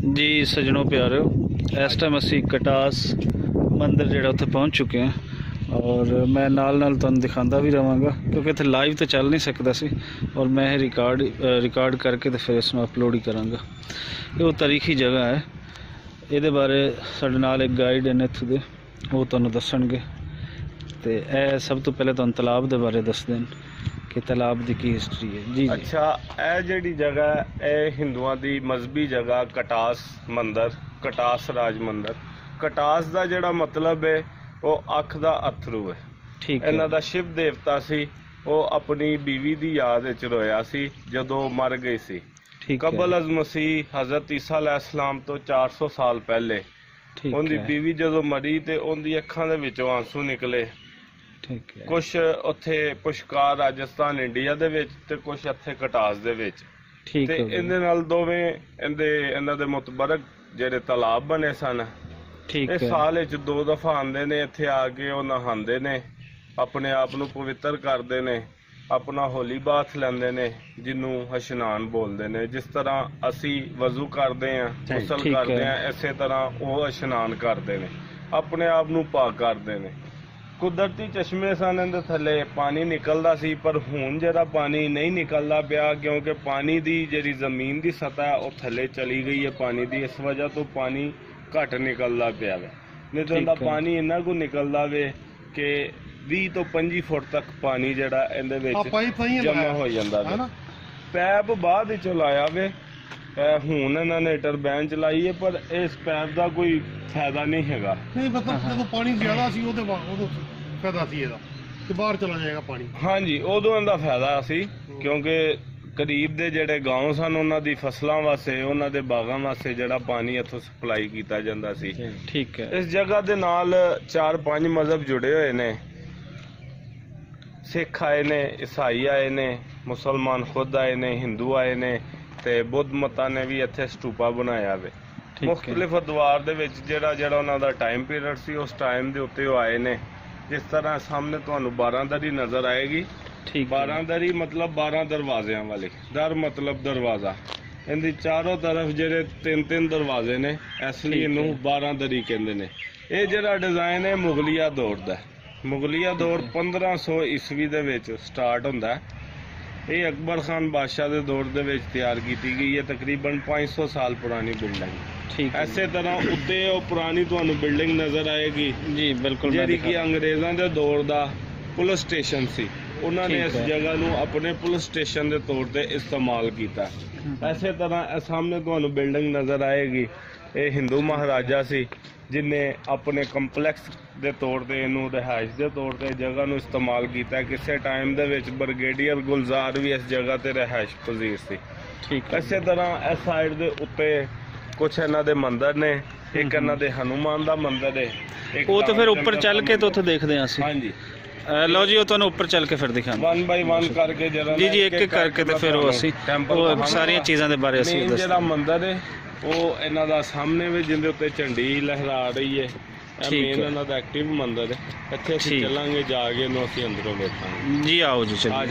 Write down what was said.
जी सजनों प्यारो, इस टाइम असी कटास मंदिर जिहड़ा उत्थे पहुँच चुके हैं और मैं नाल तुहानूं दिखांदा भी रहांगा क्योंकि इत्थे लाइव तो चल नहीं सकदा सी और मैं रिकॉर्ड करके तो फिर इसनूं अपलोड ही करांगा। ये वो तारीखी जगह है, ये बारे साडे नाल एक गाइड ने इत्थों दे, वो तुहानूं दस्सणगे। तो यह सब तो पहले तुहानूं तलाब के बारे दसदे हैं कि तालाब की हिस्टरी है। जी अच्छा, यह जी जगह है हिंदुओं की मजहबी जगह कटास मंदिर, कटास राज मंदिर। कटास का जोड़ा मतलब है वो अख का अथरू है। ठीक, इन्हां दा शिव देवता सी, वो अपनी बीवी की याद विच रोया सी जदों मर गई सी। कबल अज मसीह हज़रत ईसा अलैहिस्सलाम तो 400 साल पहले उनकी बीवी जदों मरी तो उनकी अखां दे विचों आंसू निकले। कुछ उत्थे पुष्कार राजस्थान इंडिया दे विच ते कुछ इत्थे कटास दे विच। ते इहदे नाल दोवें इन्हां दे मुतबरक जेहड़े तालाब बने सन, इस साल विच 2 दफा आंदे ने, इत्थे आके वो नहांदे ने, अपने आप नूं पवित्र करदे ने, अपना होली बाथ लैंदे ने जिन्हों इशनान बोलते हैं। जिस तरह असी वजू करते हैं, गुसल करते हैं, इस तरह वो इशनान करते हैं, अपने आप नूं पाक करते हैं। कुदरती चश्मे सन, इहदे थल्ले पानी निकलदा सी, पर हुण जिहड़ा पानी नहीं निकलदा पिया क्योंकि पानी दी जिहड़ी जमीन की सतह है वो थल्ले चली गई है पानी दी। इस वजह तो पानी घट निकलदा पिया वे, नहीं तो इहदा पानी इन्ना को निकलदा वे कि 20 तो 25 फुट तक पानी जिहड़ा इहदे विच जमा हो जांदा वे। पैप बाद विच लाया वे, हुण इन्हां ने टरबैन चलाई है, पर इस पैप का कोई फायदा नहीं हैगा। नहीं मतलब जदों पानी ज्यादा सी उहदे फायदा सी इहदा कि बाहर चला जाएगा पानी। हाँ जी, उदों इहदा फायदा सी क्योंकि करीब दे जिहड़े गांव सन उन्हां दी फसलां वास्ते, उन्हां दे बागां वास्ते जिहड़ा पानी इत्थों सप्लाई कीता जांदा सी। ठीक है। इस जगह दे नाल 4-5 मजहब जुड़े हुए ने। सिख आए ने, ईसाई आए ने, मुसलमान खुद आए ने, हिंदू आए ने, ते बुद्ध मतां ने भी इत्थे स्टूपा बनाया वे। मुख्तलिफ अदवार दे विच जिहड़ा उन्हां दा टाइम पीरियड सी उस टाइम दे उत्ते वो आए ने। जिस तरह सामने तुहानूं 12 दरी नज़र आएगी। 12 दरी मतलब 12 दरवाज़ियां वाली, दर मतलब दरवाज़ा। इनदी चारों तरफ जिहड़े 3-3 दरवाजे ने, इसलिए इनू 12 दरी कहंदे ने। ये जिहड़ा डिज़ाइन है मुगलिया दौर दा। मुगलिया दौर 1500 ईस्वी दे विच स्टार्ट हुंदा है। ये अकबर खान बादशाह के दौर दे विच तैयार की गई है, तकरीबन 500 साल पुरानी बिल्डिंग। इसे तरह उत्ते पुरानी तुहानूं बिल्डिंग नज़र आएगी जी, बिल्कुल, जिहड़ी कि अंग्रेज़ां दे दौर दा पुलिस स्टेशन सी। उन्होंने इस जगह नूं अपने पुलिस स्टेशन के तौर पर इस्तेमाल किया। इसे तरह सामने तुहानूं बिल्डिंग नज़र आएगी, ये हिंदू महाराजा सी जिन्हें अपने कंपलैक्स के तौर पर इनू रिहाइश के तौर पर जगह नूं इस्तेमाल किया। किसी टाइम दे विच ब्रिगेडियर गुलजार भी इस जगह ते रिहाइश पजीर सी। इस तरह इस साइड के उत्ते कुछ इन्हां दे मंदिर ने, एक इन्हां दे हनुमान दा मंदिर है। वो तो फिर ऊपर चल के तो उत्थे देखते हैं। हाँ जी, लो जी, वो तुहानूं ऊपर चल के फिर दिखांगे 1 बाय 1 करके जरा जी एक एक करके तो फिर वो सारी चीज़ों के बारे जिहड़ा मंदिर है वो इन्हां दा सामने भी जिंदे उत्ते झंडी लहरा रही है। मेन इन्हां दा एक्टिव मंदिर है। इत्थे असीं चलांगे, जाके इहनूं असीं अंदरों वेखांगे जी। आओ जी, चलिए।